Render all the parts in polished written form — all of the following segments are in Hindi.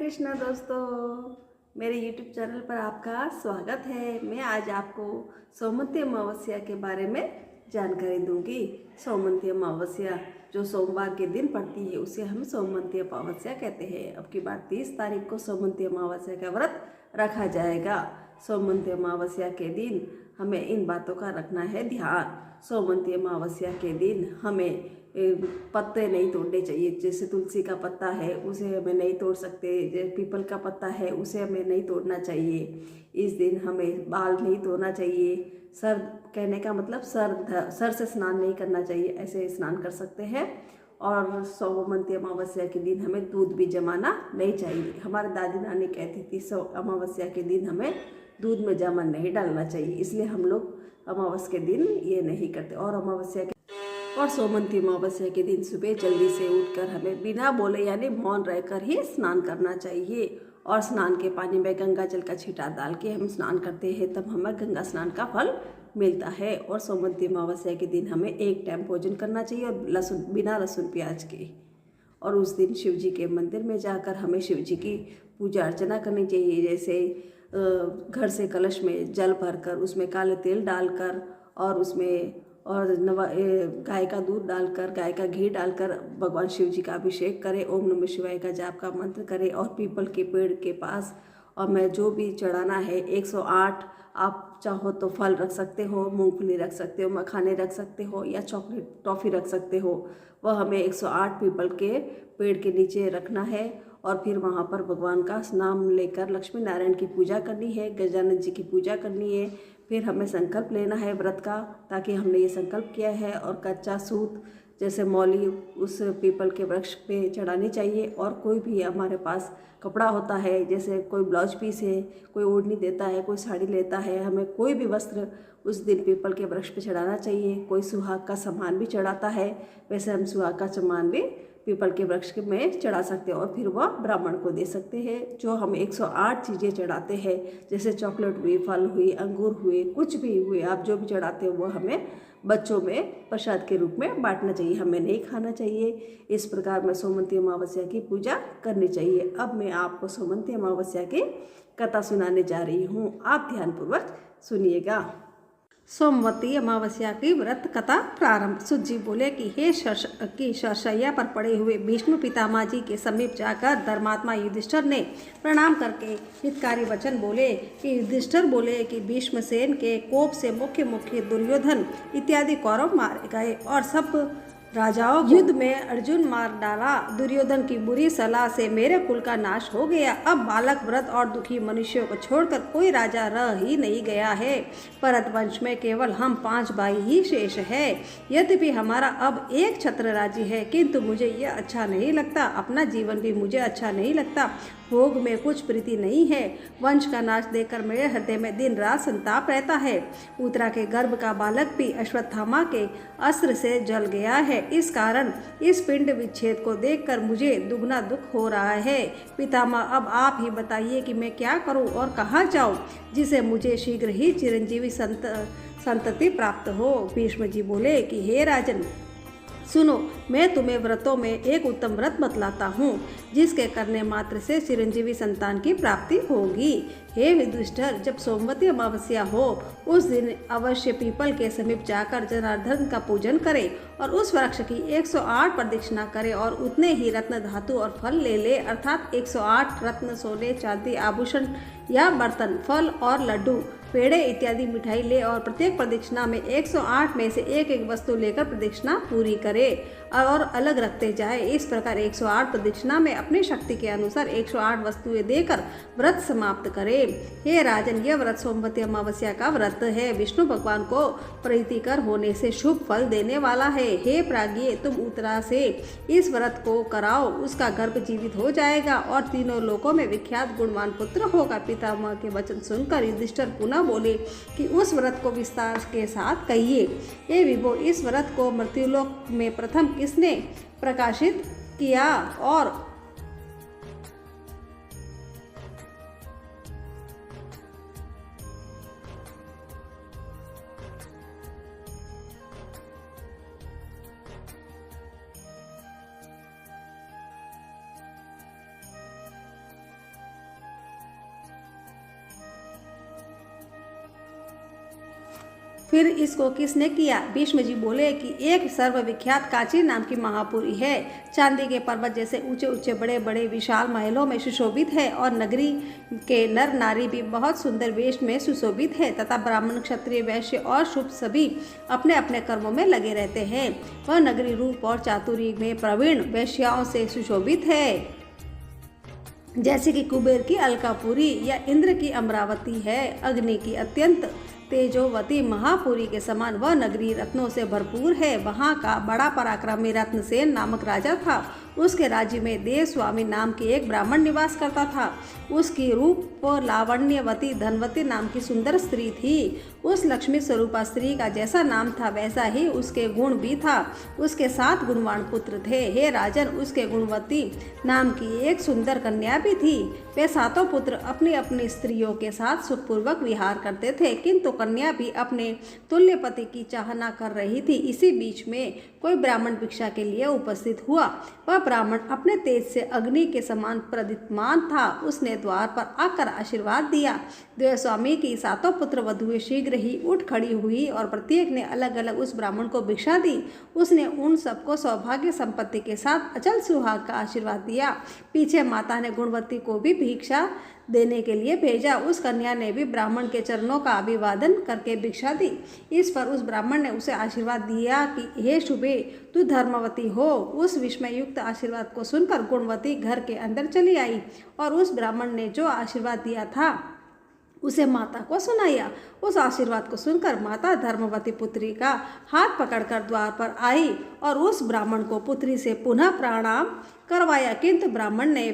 कृष्णा दोस्तों, मेरे YouTube चैनल पर आपका स्वागत है। मैं आज आपको सोमवती अमावस्या के बारे में जानकारी दूंगी। सोमवती अमावस्या जो सोमवार के दिन पड़ती है उसे हम सोमवती अमावस्या कहते हैं। अब की बार 30 तारीख को सोमवती अमावस्या का व्रत रखा जाएगा। सोमवती अमावस्या के दिन हमें इन बातों का रखना है ध्यान। सोमवती अमावस्या के दिन हमें पत्ते नहीं तोड़ने चाहिए। जैसे तुलसी का पत्ता है उसे हमें नहीं तोड़ सकते, जैसे पीपल का पत्ता है उसे हमें नहीं तोड़ना चाहिए। इस दिन हमें बाल नहीं धोना चाहिए। सर कहने का मतलब सर से स्नान नहीं करना चाहिए, ऐसे स्नान कर सकते हैं। और सोमवती अमावस्या के दिन हमें दूध भी जमाना नहीं चाहिए। हमारे दादी नानी कहती थी अमावस्या के दिन हमें दूध में जामन नहीं डालना चाहिए, इसलिए हम लोग अमावस्या के दिन ये नहीं करते। और सोमवती अमावस्या के दिन सुबह जल्दी से उठकर हमें बिना बोले यानी मौन रहकर ही स्नान करना चाहिए। और स्नान के पानी में गंगा जल का छींटा डाल के हम स्नान करते हैं, तब हमें गंगा स्नान का फल मिलता है। और सोमवती अमावस्या के दिन हमें एक टाइम भोजन करना चाहिए और बिना लहसुन प्याज के। और उस दिन शिव जी के मंदिर में जाकर हमें शिव जी की पूजा अर्चना करनी चाहिए। जैसे घर से कलश में जल भरकर उसमें काले तेल डालकर और उसमें गाय का दूध डालकर, गाय का घी डालकर भगवान शिव जी का अभिषेक करें। ओम नमः शिवाय का जाप का मंत्र करें और पीपल के पेड़ के पास और मैं जो भी चढ़ाना है 108 आप चाहो तो फल रख सकते हो, मूंगफली रख सकते हो, मखाने रख सकते हो या चॉकलेट टॉफ़ी रख सकते हो। वह हमें 108 पीपल के पेड़ के नीचे रखना है और फिर वहाँ पर भगवान का नाम लेकर लक्ष्मी नारायण की पूजा करनी है, गजानन जी की पूजा करनी है। फिर हमें संकल्प लेना है व्रत का, ताकि हमने ये संकल्प किया है। और कच्चा सूत जैसे मौली उस पीपल के वृक्ष पे चढ़ानी चाहिए। और कोई भी हमारे पास कपड़ा होता है, जैसे कोई ब्लाउज पीस है, कोई ओढ़नी देता है, कोई साड़ी लेता है, हमें कोई भी वस्त्र उस दिन पीपल के वृक्ष पे चढ़ाना चाहिए। कोई सुहाग का सामान भी चढ़ाता है, वैसे हम सुहाग का सामान भी पीपल के वृक्ष में चढ़ा सकते हैं और फिर वह ब्राह्मण को दे सकते हैं। जो हम 108 चीज़ें चढ़ाते हैं, जैसे चॉकलेट हुई, फल हुई, अंगूर हुए, कुछ भी हुए, आप जो भी चढ़ाते हो वो हमें बच्चों में प्रसाद के रूप में बांटना चाहिए, हमें नहीं खाना चाहिए। इस प्रकार में सोमवती अमावस्या की पूजा करनी चाहिए। अब मैं आपको सोमवती अमावस्या की कथा सुनाने जा रही हूँ, आप ध्यानपूर्वक सुनिएगा। सोमवती अमावस्या की व्रत कथा प्रारंभ। सुत जी बोले कि हे शरशैया पर पड़े हुए भीष्म पितामह जी के समीप जाकर धर्मात्मा युधिष्ठिर ने प्रणाम करके हितकारी वचन बोले कि युधिष्ठिर बोले कि भीष्मसेन के कोप से मुख्य दुर्योधन इत्यादि कौरव मारे गए और सब राजाओं युद्ध में अर्जुन मार डाला। दुर्योधन की बुरी सलाह से मेरे कुल का नाश हो गया। अब बालक व्रत और दुखी मनुष्यों को छोड़कर कोई राजा रह ही नहीं गया है। भरत वंश में केवल हम 5 भाई ही शेष है। यद्यपि हमारा अब एक छत्र राज्य है, किंतु मुझे यह अच्छा नहीं लगता। अपना जीवन भी मुझे अच्छा नहीं लगता। भोग में कुछ प्रीति नहीं है। वंश का नाश देखकर मेरे हृदय में दिन रात संताप रहता है। उत्तरा के गर्भ का बालक भी अश्वत्थामा के अस्त्र से जल गया है। इस कारण इस पिंड विच्छेद को देखकर मुझे दुगना दुख हो रहा है। पितामह, अब आप ही बताइए कि मैं क्या करूं और कहाँ जाऊं, जिसे मुझे शीघ्र ही चिरंजीवी संतति प्राप्त हो। भीष्म जी बोले कि हे राजन, सुनो, मैं तुम्हें व्रतों में एक उत्तम व्रत बतलाता हूँ, जिसके करने मात्र से चिरंजीवी संतान की प्राप्ति होगी। हे युधिष्ठिर, जब सोमवती अमावस्या हो उस दिन अवश्य पीपल के समीप जाकर जनार्दन का पूजन करें और उस वृक्ष की 108 प्रदक्षिणा करें और उतने ही रत्न धातु और फल ले ले, अर्थात 108 रत्न, सोने, चांदी, आभूषण या बर्तन, फल और लड्डू, पेड़े इत्यादि मिठाई ले और प्रत्येक प्रदक्षिणा में 108 में से एक वस्तु लेकर प्रदक्षिणा पूरी करे और अलग रखते जाए। इस प्रकार 108 प्रदक्षिणा में अपनी शक्ति के अनुसार 108 वस्तुएं देकर व्रत समाप्त करे। हे राजन, यह व्रत सोमवती अमावस्या का व्रत है। विष्णु भगवान को प्रीतिकर होने से शुभ फल देने वाला है। हे प्राज्ञ, तुम उत्तरा से इस व्रत को कराओ, उसका गर्भ जीवित हो जाएगा और तीनों लोकों में विख्यात गुणवान पुत्र होगा। पितामह के वचन सुनकर युधिष्ठिर पुनः बोले कि उस व्रत को विस्तार के साथ कहिए। हे विभो, इस व्रत को मृत्युलोक में प्रथम किसने प्रकाशित किया और फिर इसको किसने किया? भीष्म जी बोले कि एक सर्वविख्यात कांची नाम की महापुरी है, चांदी के पर्वत जैसे ऊंचे ऊंचे बड़े बड़े विशाल महलों में सुशोभित है और नगरी के नर नारी भी बहुत सुंदर वेश में सुशोभित है तथा ब्राह्मण क्षत्रिय वैश्य और शुभ सभी अपने अपने कर्मों में लगे रहते हैं। वह नगरी रूप और चातुर्य में प्रवीण वैश्याओं से सुशोभित है, जैसे कि कुबेर की अलकापुरी या इंद्र की अमरावती है। अग्नि की अत्यंत तेजोवती महापुरी के समान वह नगरी रत्नों से भरपूर है। वहाँ का बड़ा पराक्रमी रत्नसेन नामक राजा था। उसके राज्य में देव स्वामी नाम की एक ब्राह्मण निवास करता था। उसकी रूप लावण्यवती धनवती नाम की सुंदर स्त्री थी। उस लक्ष्मी स्वरूपा स्त्री का जैसा नाम था वैसा ही उसके गुण भी था। उसके 7 गुणवान पुत्र थे। हे राजन, उसके गुणवती नाम की एक सुंदर कन्या भी थी। वे 7 पुत्र अपनी अपनी स्त्रियों के साथ सुखपूर्वक विहार करते थे, किंतु कन्या भी अपने तुल्य पति की चाहना कर रही थी। इसी बीच में कोई ब्राह्मण भिक्षा के लिए उपस्थित हुआ। वह ब्राह्मण अपने तेज से अग्नि के समान प्रदीप्तमान था। उसने द्वार पर आकर आशीर्वाद दिया। देवस्वामी की 7 पुत्र वधुएं शीघ्र ही उठ खड़ी हुई और प्रत्येक ने अलग अलग उस ब्राह्मण को भिक्षा दी। उसने उन सबको सौभाग्य संपत्ति के साथ अचल सुहाग का आशीर्वाद दिया। पीछे माता ने गुणवती को भी भिक्षा देने के लिए भेजा। उस कन्या ने भी ब्राह्मण के चरणों का अभिवादन करके भिक्षा दी। इस पर उस ब्राह्मण ने उसे आशीर्वाद दिया कि हे शुभे, तू धर्मवती हो। उस विस्मय युक्त आशीर्वाद को सुनकर गुणवती घर के अंदर चली आई और उस ब्राह्मण ने जो आशीर्वाद दिया था उसे माता को सुनाया। उस आशीर्वाद को सुनकर माता धर्मवती पुत्री का हाथ पकड़कर द्वार पर आई और उस ब्राह्मण को पुत्री से पुनः प्रणाम करवाया, किंतु ब्राह्मण ने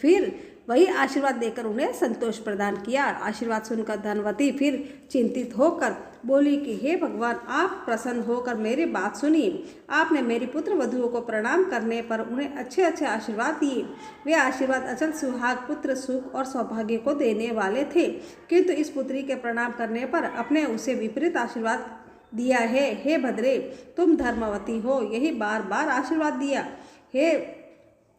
फिर वही आशीर्वाद देकर उन्हें संतोष प्रदान किया। आशीर्वाद सुनकर धनवती फिर चिंतित होकर बोली कि हे भगवान, आप प्रसन्न होकर मेरी बात सुनी। आपने मेरी पुत्र वधुओं को प्रणाम करने पर उन्हें अच्छे अच्छे आशीर्वाद दिए। वे आशीर्वाद अचल सुहाग, पुत्र सुख और सौभाग्य को देने वाले थे, किंतु इस पुत्री के प्रणाम करने पर अपने उसे विपरीत आशीर्वाद दिया है। हे भद्रे, तुम धर्मवती हो, यही बार बार आशीर्वाद दिया। हे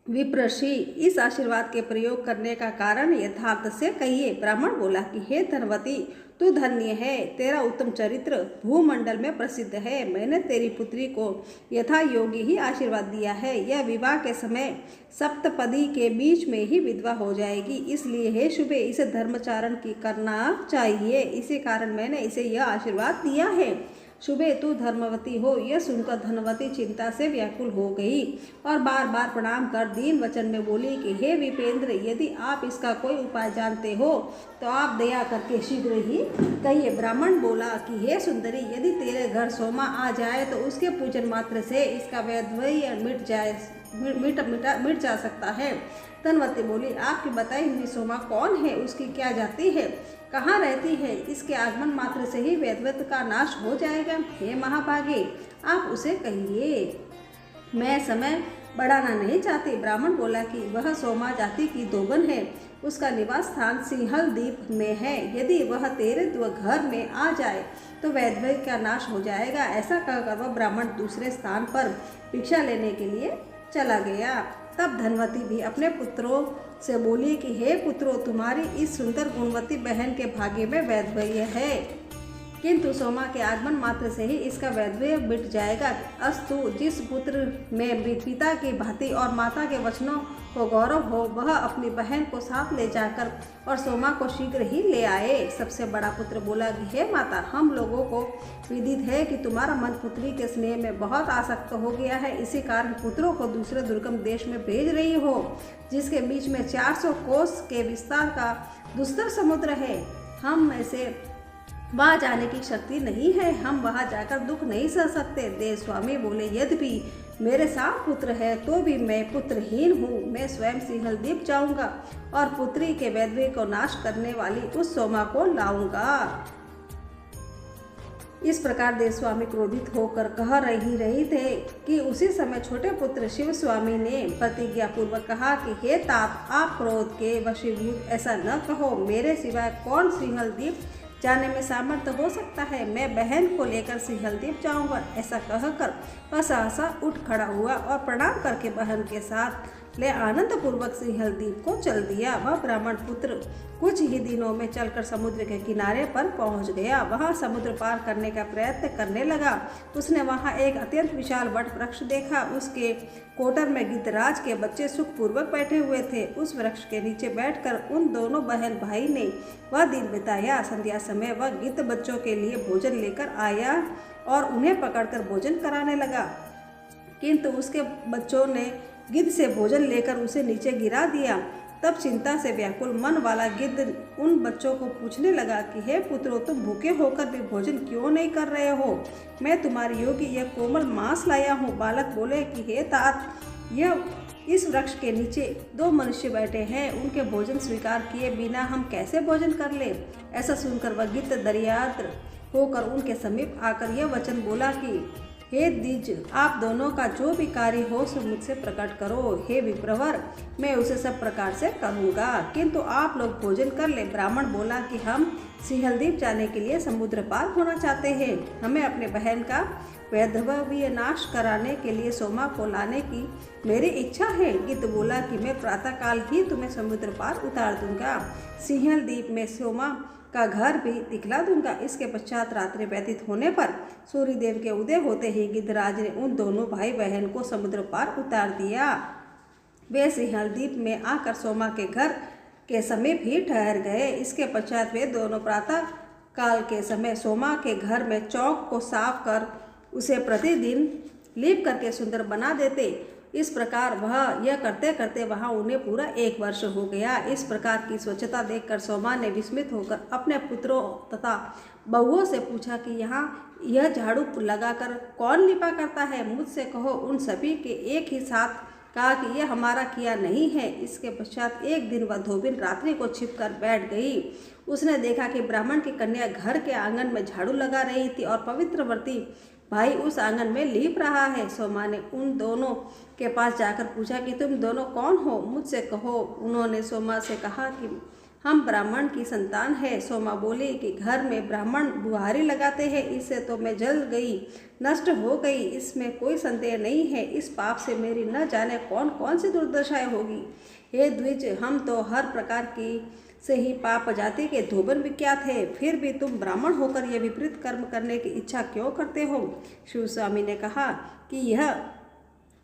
विप्रषि, इस आशीर्वाद के प्रयोग करने का कारण यथार्थ से कहिए। ब्राह्मण बोला कि हे धनवती, तू धन्य है, तेरा उत्तम चरित्र भूमंडल में प्रसिद्ध है। मैंने तेरी पुत्री को यथा योगी ही आशीर्वाद दिया है। यह विवाह के समय सप्तपदी के बीच में ही विधवा हो जाएगी, इसलिए हे शुभे, इसे धर्मचारण की करना चाहिए। इसी कारण मैंने इसे यह आशीर्वाद दिया है। शुभे, तू धर्मवती हो। यह सुनकर धनवती चिंता से व्याकुल हो गई और बार बार प्रणाम कर दीन वचन में बोली कि हे विपेंद्र, यदि आप इसका कोई उपाय जानते हो तो आप दया करके शीघ्र ही कहिए। ब्राह्मण बोला कि हे सुंदरी, यदि तेरे घर सोमा आ जाए तो उसके पूजन मात्र से इसका वैधव्य मिट जा सकता है। धनवती बोली, आपकी बताई हुई सोमा कौन है? उसकी क्या जाति है? कहाँ रहती है? इसके आगमन मात्र से ही वैधव्य का नाश हो जाएगा। हे महाभागे, आप उसे कहिए, मैं समय बढ़ाना नहीं चाहती। ब्राह्मण बोला कि वह सोमा जाति की दोगन है। उसका निवास स्थान सिंहल द्वीप में है। यदि वह तेरे घर में आ जाए तो वैधव्य का नाश हो जाएगा। ऐसा कहकर वह ब्राह्मण दूसरे स्थान पर भिक्षा लेने के लिए चला गया। तब धनवती भी अपने पुत्रों से बोली कि हे पुत्रों, तुम्हारी इस सुंदर गुणवती बहन के भाग्य में वैधव्य है, किंतु सोमा के आगमन मात्र से ही इसका वैधव्य मिट जाएगा। अस्तु, जिस पुत्र में पिता की भांति और माता के वचनों को गौरव हो, वह अपनी बहन को साथ ले जाकर और सोमा को शीघ्र ही ले आए। सबसे बड़ा पुत्र बोला कि हे माता, हम लोगों को विदित है कि तुम्हारा मन पुत्री के स्नेह में बहुत आसक्त हो गया है। इसी कारण पुत्रों को दूसरे दुर्गम देश में भेज रही हो, जिसके बीच में 400 कोस के विस्तार का दुस्तर समुद्र है। हम में से वहाँ जाने की शक्ति नहीं है, हम वहाँ जाकर दुख नहीं सह सकते। देव स्वामी बोले, यद्यपि मेरे 7 पुत्र हैं तो भी मैं पुत्रहीन हूँ। मैं स्वयं सिंहल द्वीप जाऊँगा और पुत्री के वैधव्य को नाश करने वाली उस सोमा को लाऊंगा। इस प्रकार देवस्वामी क्रोधित होकर कह रहे थे कि उसी समय छोटे पुत्र शिव स्वामी ने प्रतिज्ञा पूर्वक कहा कि हे तात, आप क्रोध के वशीभूत ऐसा न कहो। मेरे सिवाय कौन सिंहल द्वीप जाने में सामर्थ्य हो सकता है? मैं बहन को लेकर सिंहल द्वीप जाऊंगा। ऐसा कहकर वह सहसा उठ खड़ा हुआ और प्रणाम करके बहन के साथ ले आनंद पूर्वक सिंहलदीप को चल दिया। वह ब्राह्मण पुत्र कुछ ही दिनों में चलकर समुद्र के किनारे पर पहुंच गया। वहां समुद्र पार करने का प्रयत्न करने लगा। उसने वहां एक अत्यंत विशाल वट वृक्ष देखा। उसके कोटर में गिद्धराज के बच्चे सुखपूर्वक बैठे हुए थे। उस वृक्ष के नीचे बैठकर उन दोनों बहन भाई ने वह दिन बिताया। संध्या समय वह गिद्ध बच्चों के लिए भोजन लेकर आया और उन्हें पकड़कर भोजन कराने लगा, किंतु उसके बच्चों ने गिद्ध से भोजन लेकर उसे नीचे गिरा दिया। तब चिंता से व्याकुल मन वाला गिद्ध उन बच्चों को पूछने लगा कि हे पुत्रों, तुम भूखे होकर भी भोजन क्यों नहीं कर रहे हो? मैं तुम्हारे योग्य यह कोमल मांस लाया हूँ। बालक बोले कि हे तात, यह इस वृक्ष के नीचे दो मनुष्य बैठे हैं, उनके भोजन स्वीकार किए बिना हम कैसे भोजन कर ले? ऐसा सुनकर वह गिद्ध दरियाद्र होकर उनके समीप आकर यह वचन बोला कि हे द्विज, आप दोनों का जो भी कार्य हो सो मुझसे प्रकट करो। हे विप्रवर, मैं उसे सब प्रकार से करूँगा, किंतु आप लोग भोजन कर ले। ब्राह्मण बोला कि हम सिंहलदीप जाने के लिए समुद्र पार होना चाहते हैं। हमें अपने बहन का वैधव्य नाश कराने के लिए सोमा को लाने की मेरी इच्छा है। गिद्ध बोला कि मैं प्रातःकाल ही तुम्हें समुद्र पार उतार दूंगा, सिंहलदीप में सोमा का घर भी दिखला दूंगा। इसके पश्चात रात्रि व्यतीत होने पर सूर्यदेव के उदय होते ही गिद्धराज ने उन दोनों भाई बहन को समुद्र पार उतार दिया। वे सिंहलदीप में आकर सोमा के घर के समीप ही ठहर गए। इसके पश्चात वे दोनों प्रातः काल के समय सोमा के घर में चौक को साफ कर उसे प्रतिदिन लीप करके सुंदर बना देते। इस प्रकार वह यह करते करते वहाँ उन्हें पूरा 1 वर्ष हो गया। इस प्रकार की स्वच्छता देखकर सोमा ने विस्मित होकर अपने पुत्रों तथा बहुओं से पूछा कि यहाँ यह झाड़ू लगाकर कौन लिपा करता है? मुझसे कहो। उन सभी के एक ही साथ कहा कि यह हमारा किया नहीं है। इसके पश्चात एक दिन वह धोबिन रात्रि को छिपकर बैठ गई। उसने देखा कि ब्राह्मण की कन्या घर के आंगन में झाड़ू लगा रही थी और पवित्र व्रती भाई उस आंगन में लीप रहा है। सोमा ने उन दोनों के पास जाकर पूछा कि तुम दोनों कौन हो? मुझसे कहो। उन्होंने सोमा से कहा कि हम ब्राह्मण की संतान है। सोमा बोली कि घर में ब्राह्मण बुहारी लगाते हैं, इससे तो मैं जल गई, नष्ट हो गई, इसमें कोई संदेह नहीं है। इस पाप से मेरी न जाने कौन कौन सी दुर्दशाएं होगी। हे द्विज, हम तो हर प्रकार की से ही पाप जाति के धोबन विख्यात है, फिर भी तुम ब्राह्मण होकर यह विपरीत कर्म करने की इच्छा क्यों करते हो? शिव स्वामी ने कहा कि यह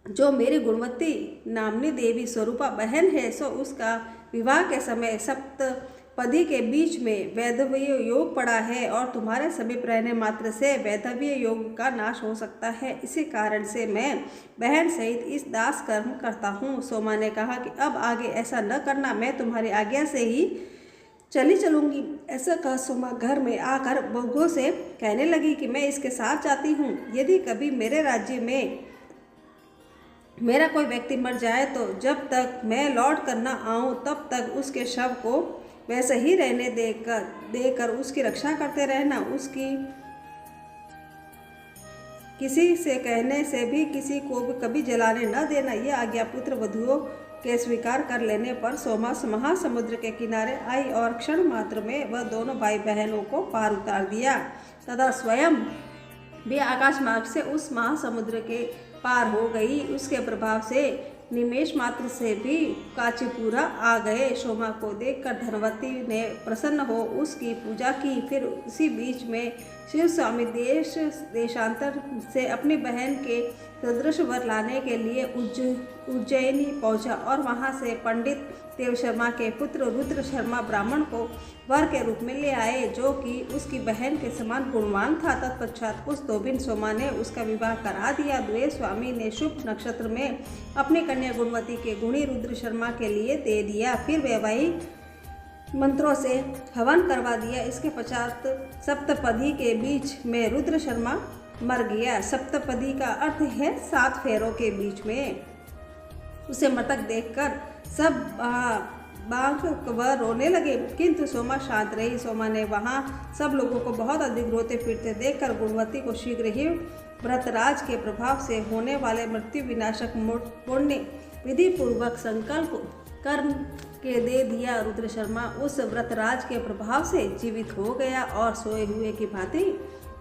जो मेरी गुणवती नामनी देवी स्वरूपा बहन है, सो उसका विवाह के समय सप्तपदी के बीच में वैधव्य योग पड़ा है और तुम्हारे समीप रहने मात्र से वैधव्य योग का नाश हो सकता है। इसी कारण से मैं बहन सहित इस दास कर्म करता हूँ। सोमा ने कहा कि अब आगे ऐसा न करना, मैं तुम्हारी आज्ञा से ही चली चलूँगी। ऐसा कह सोमा घर में आकर बहुओं से कहने लगी कि मैं इसके साथ जाती हूँ। यदि कभी मेरे राज्य में मेरा कोई व्यक्ति मर जाए तो जब तक मैं लौट कर न आऊँ तब तक उसके शव को वैसे ही रहने देकर उसकी रक्षा करते रहना। उसकी किसी से कहने से भी किसी को भी कभी जलाने न देना। यह आज्ञा पुत्र वधुओं के स्वीकार कर लेने पर सोमा महासमुद्र के किनारे आई और क्षण मात्र में वह दोनों भाई बहनों को पार उतार दिया तथा स्वयं भी आकाश मार्ग से उस महासमुद्र के पार हो गई। उसके प्रभाव से निमेष मात्र से भी कांचीपुरा आ गए। सोमा को देखकर धनवती ने प्रसन्न हो उसकी पूजा की। फिर उसी बीच में शिव स्वामी देशांतर से अपनी बहन के सदृश वर लाने के लिए उज्जैनी पहुंचा और वहां से पंडित देव शर्मा के पुत्र रुद्र शर्मा ब्राह्मण को वर के रूप में ले आए, जो कि उसकी बहन के समान गुणवान था। तत्पश्चात उस धोबिन सोमा ने उसका विवाह करा दिया। द्वे स्वामी ने शुभ नक्षत्र में अपनी कन्या गुणवती के गुणी रुद्र शर्मा के लिए दे दिया। फिर वैवाहिक मंत्रों से हवन करवा दिया। इसके पश्चात सप्तपदी के बीच में रुद्र शर्मा मर गया। सप्तपदी का अर्थ है 7 फेरों के बीच में। उसे मृतक देखकर सब बांक व रोने लगे, किंतु सोमा शांत रही। सोमा ने वहाँ सब लोगों को बहुत अधिक रोते फिरते देखकर गुणवती को शीघ्र ही व्रतराज के प्रभाव से होने वाले मृत्यु विनाशक पुण्य विधि पूर्वक संकल्प कर्म के दे दिया। रुद्र शर्मा उस व्रतराज के प्रभाव से जीवित हो गया और सोए हुए की भांति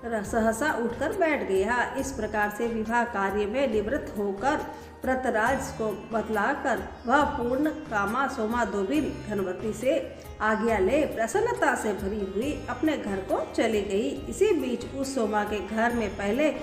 सहसा उठकर बैठ गया। इस प्रकार से विवाह कार्य में निवृत्त होकर व्रतराज को बतलाकर वह पूर्ण कामा सोमा दोबिन धनवती से आज्ञा ले प्रसन्नता से भरी हुई अपने घर को चली गई। इसी बीच उस सोमा के घर में पहले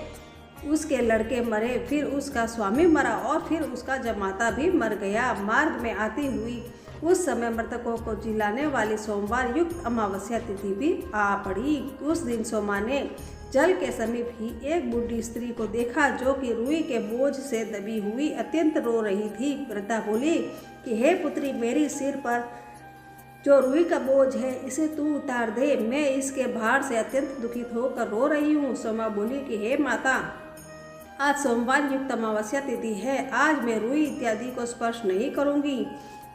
उसके लड़के मरे, फिर उसका स्वामी मरा और फिर उसका जमाता भी मर गया। मार्ग में आती हुई उस समय मृतकों को जिलाने वाली सोमवार युक्त अमावस्या तिथि भी आ पड़ी। उस दिन सोमा ने जल के समीप ही एक बूढ़ी स्त्री को देखा जो कि रुई के बोझ से दबी हुई अत्यंत रो रही थी। वृद्धा बोली कि हे पुत्री, मेरी सिर पर जो रुई का बोझ है इसे तू उतार दे, मैं इसके भार से अत्यंत दुखित होकर रो रही हूँ। सोमा बोली कि हे माता, आज सोमवार युक्त अमावस्या तिथि है, आज मैं रुई इत्यादि को स्पर्श नहीं करूँगी,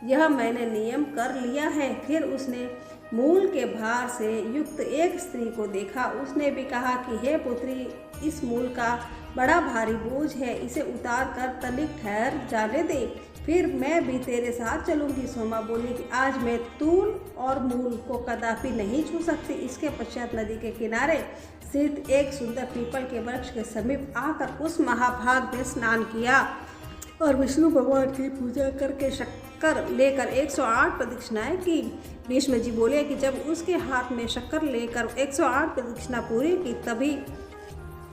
यह मैंने नियम कर लिया है। फिर उसने मूल के भार से युक्त एक स्त्री को देखा। उसने भी कहा कि हे पुत्री, इस मूल का बड़ा भारी बोझ है, इसे उतार कर तनिक ठहर जाने दे, फिर मैं भी तेरे साथ चलूंगी। सोमा बोली कि आज मैं तूल और मूल को कदापि नहीं छू सकती। इसके पश्चात नदी के किनारे स्थित एक सुंदर पीपल के वृक्ष के समीप आकर उस महाभाग में स्नान किया और विष्णु भगवान की पूजा करके शक्कर लेकर 108 प्रदक्षिणाएं की। भीष्म जी बोले कि जब उसके हाथ में शक्कर लेकर 108 प्रदक्षिणा पूरी की, तभी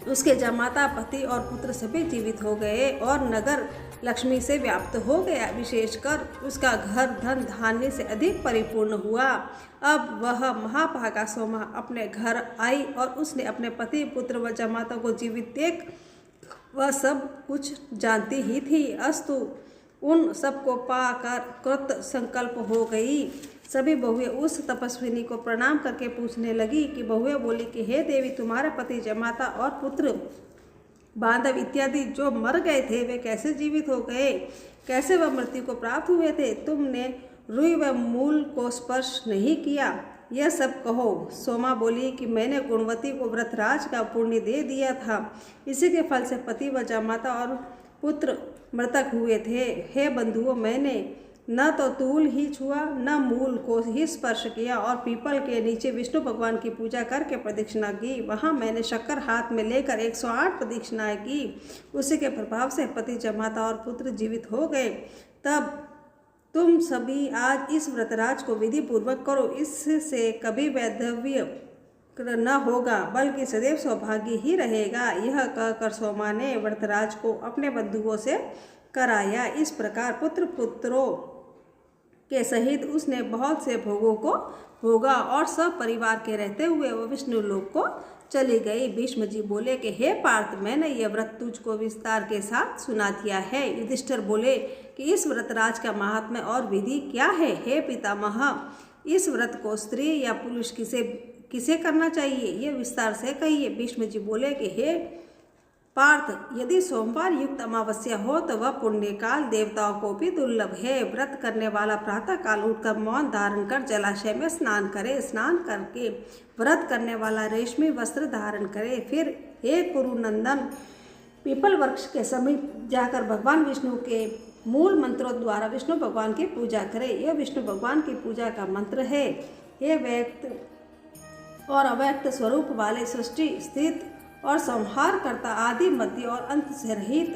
उसके जमाता, पति और पुत्र सभी जीवित हो गए और नगर लक्ष्मी से व्याप्त हो गया। विशेषकर उसका घर धन धान्य से अधिक परिपूर्ण हुआ। अब वह महाभागा सोमा अपने घर आई और उसने अपने पति, पुत्र व जमाता को जीवित देख वह सब कुछ जानती ही थी। अस्तु उन सबको पाकर कृत संकल्प हो गई। सभी बहुएं उस तपस्विनी को प्रणाम करके पूछने लगी कि बहुएं बोली कि हे देवी, तुम्हारे पति, जमाता और पुत्र, बांधव इत्यादि जो मर गए थे वे कैसे जीवित हो गए, कैसे वह मृत्यु को प्राप्त हुए थे? तुमने रुई व मूल को स्पर्श नहीं किया, यह सब कहो। सोमा बोली कि मैंने गुणवती को व्रतराज का पुण्य दे दिया था, इसी के फल से पति व जमाता और पुत्र मृतक हुए थे। हे बंधुओं, मैंने न तो तूल ही छुआ, न मूल को ही स्पर्श किया और पीपल के नीचे विष्णु भगवान की पूजा करके प्रदक्षिणा की। वहाँ मैंने शक्कर हाथ में लेकर 108 प्रदक्षिणाएं की। उसी के प्रभाव से पति, जमाता और पुत्र जीवित हो गए। तब तुम सभी आज इस व्रतराज को विधि पूर्वक करो, इससे कभी वैधव्य न होगा बल्कि सदैव सौभाग्य ही रहेगा। यह कहकर सोमा ने व्रतराज को अपने बंधुओं से कराया। इस प्रकार पुत्र पुत्रों के सहित उसने बहुत से भोगों को भोगा और सब परिवार के रहते हुए वह विष्णु लोक को चली गई। भीष्म जी बोले कि हे पार्थ, मैंने यह व्रत तुझको विस्तार के साथ सुना दिया है। युधिष्ठिर बोले कि इस व्रतराज का महात्म्य और विधि क्या है? हे पितामह, इस व्रत को स्त्री या पुरुष किसे करना चाहिए, यह विस्तार से कहिए। भीष्म जी बोले कि हे पार्थ, यदि सोमवार युक्त अमावस्या हो तो वह पुण्यकाल देवताओं को भी दुर्लभ है। व्रत करने वाला प्रातः काल उठकर मौन धारण कर जलाशय में स्नान करे। स्नान करके व्रत करने वाला रेशमी वस्त्र धारण करे। फिर हे कुरुनंदन, पीपल वृक्ष के समीप जाकर भगवान विष्णु के मूल मंत्रों द्वारा विष्णु भगवान की पूजा करे। यह विष्णु भगवान की पूजा का मंत्र है। हे व्यक्त और अव्यक्त स्वरूप वाले, सृष्टि, स्थित और संहार करता, आदि, मध्य और अंत से रहित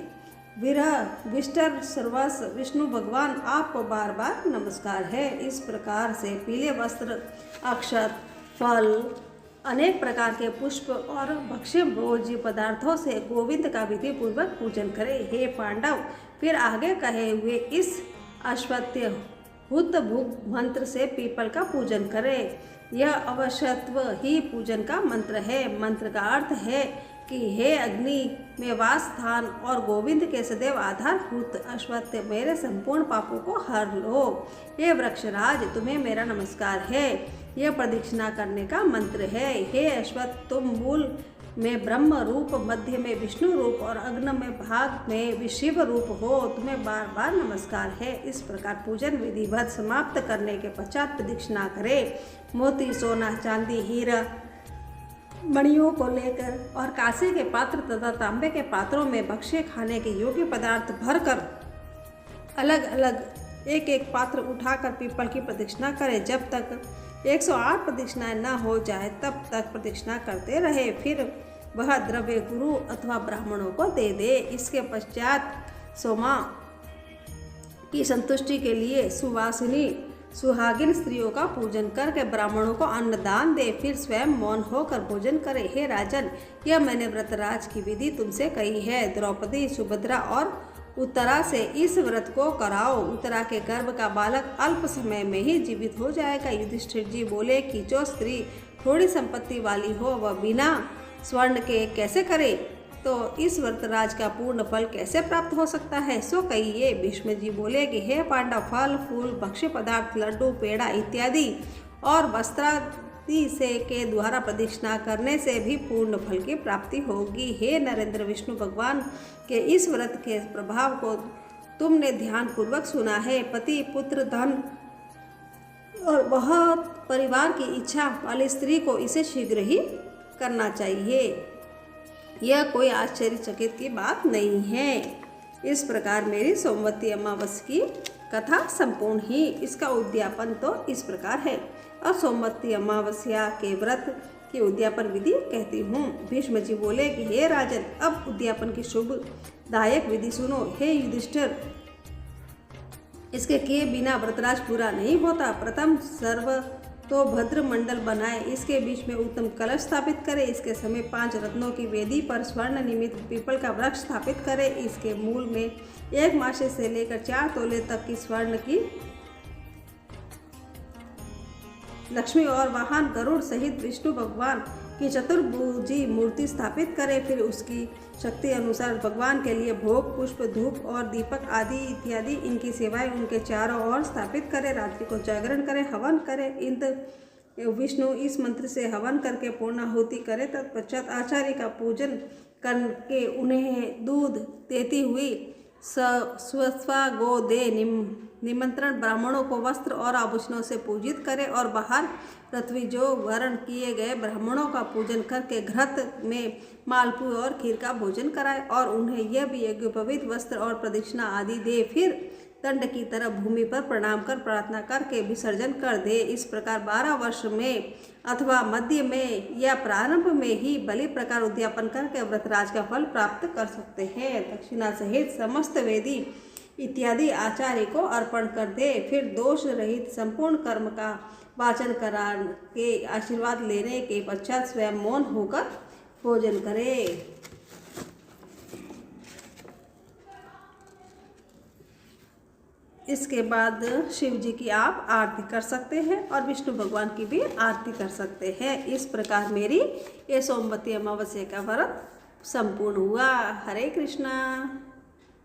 विरह विष्टर सर्वस्व विष्णु भगवान, आपको बार बार नमस्कार है। इस प्रकार से पीले वस्त्र, अक्षत, फल, अनेक प्रकार के पुष्प और भक्ष्य भोज्य पदार्थों से गोविंद का विधि पूर्वक पूजन करें। हे पांडव, फिर आगे कहे हुए इस अश्वत्थ हुत भुग मंत्र से पीपल का पूजन करें। यह अवश्यत्व ही पूजन का मंत्र है। मंत्र का अर्थ है कि हे अग्नि में वास स्थान और गोविंद के सदैव आधारभूत अश्वत्थ, मेरे संपूर्ण पापों को हर लो। हे वृक्षराज, तुम्हें मेरा नमस्कार है। यह प्रदक्षिणा करने का मंत्र है। हे अश्वत्थ, तुम मूल में ब्रह्म रूप, मध्य में विष्णु रूप और अग्नि में भाग में शिव रूप हो, तुम्हें बार बार नमस्कार है। इस प्रकार पूजन विधिवत समाप्त करने के पश्चात प्रदक्षिणा करें। मोती, सोना, चांदी, हीरा, मणियों को लेकर और कांसे के पात्र तथा तांबे के पात्रों में भक्ष्य खाने के योग्य पदार्थ भरकर अलग अलग एक एक पात्र उठाकर पीपल की प्रदक्षिणा करें। जब तक 108 प्रदक्षिणाएं न हो जाए तब तक प्रदक्षिणा करते रहे। फिर वह द्रव्य गुरु अथवा ब्राह्मणों को दे दे। इसके पश्चात सोमा की संतुष्टि के लिए सुवासिनी सुहागिन स्त्रियों का पूजन करके ब्राह्मणों को अन्नदान दे। फिर स्वयं मौन होकर भोजन करे। हे राजन, यह मैंने व्रतराज की विधि तुमसे कही है। द्रौपदी, सुभद्रा और उत्तरा से इस व्रत को कराओ। उत्तरा के गर्भ का बालक अल्प समय में ही जीवित हो जाएगा। युधिष्ठिर जी बोले कि जो स्त्री थोड़ी संपत्ति वाली हो वह बिना स्वर्ण के कैसे करे, तो इस व्रतराज का पूर्ण फल कैसे प्राप्त हो सकता है, सो कहिए। भीष्म जी बोले कि हे पांडव, फल फूल, भक्ष्य पदार्थ, लड्डू, पेड़ा इत्यादि और वस्त्रादि से के द्वारा प्रदक्षिणा करने से भी पूर्ण फल की प्राप्ति होगी। हे नरेंद्र, विष्णु भगवान के इस व्रत के प्रभाव को तुमने ध्यान पूर्वक सुना है। पति, पुत्र, धन और बहुत परिवार की इच्छा वाली स्त्री को इसे शीघ्र ही करना चाहिए। यह कोई आश्चर्यचकित की बात नहीं है। इस प्रकार मेरी सोमवती अमावस्या की कथा संपूर्ण ही। इसका उद्यापन तो इस प्रकार है। अब सोमवती अमावस्या के व्रत की उद्यापन विधि कहती हूँ। भीष्म जी बोले कि हे राजन, अब उद्यापन की शुभदायक विधि सुनो। हे युधिष्ठिर, इसके किए बिना व्रतराज पूरा नहीं होता। प्रथम सर्व तो भद्र मंडल बनाए, इसके बीच में उत्तम कलश स्थापित करे। इसके समय 5 रत्नों की वेदी पर स्वर्ण निर्मित पीपल का वृक्ष स्थापित करे। इसके मूल में 1 मासे से लेकर 4 तोले तक की स्वर्ण की लक्ष्मी और वाहन गरुड़ सहित विष्णु भगवान की चतुर्भुजी मूर्ति स्थापित करे। फिर उसकी शक्ति अनुसार भगवान के लिए भोग, पुष्प, धूप और दीपक आदि इत्यादि इनकी सेवाएं उनके चारों ओर स्थापित करे। रात्रि को जागरण करे, हवन करे। इंद्र विष्णु इस मंत्र से हवन करके पूर्णाहुति करे। तत्पश्चात आचार्य का पूजन करके उन्हें दूध देती हुई स्वस्वा गो दे निमंत्रण ब्राह्मणों को वस्त्र और आभूषणों से पूजित करे और बाहर पृथ्वी जो वर्ण किए गए ब्राह्मणों का पूजन करके घृत में मालपुआ और खीर का भोजन कराए और उन्हें यह भी यज्ञोपवीत वस्त्र और प्रदक्षिणा आदि दे। फिर दंड की तरह भूमि पर प्रणाम कर प्रार्थना करके विसर्जन कर दे। इस प्रकार 12 वर्ष में अथवा मध्य में या प्रारंभ में ही बलि प्रकार उद्यापन करके व्रतराज का फल प्राप्त कर सकते हैं। दक्षिणा सहित समस्त वेदी इत्यादि आचार्य को अर्पण कर दे। फिर दोष रहित संपूर्ण कर्म का वाचन करा के आशीर्वाद लेने के पश्चात स्वयं मौन होकर भोजन करे। इसके बाद शिव जी की आप आरती कर सकते हैं और विष्णु भगवान की भी आरती कर सकते हैं। इस प्रकार मेरी ये सोमवती अमावस्या का व्रत संपूर्ण हुआ। हरे कृष्णा।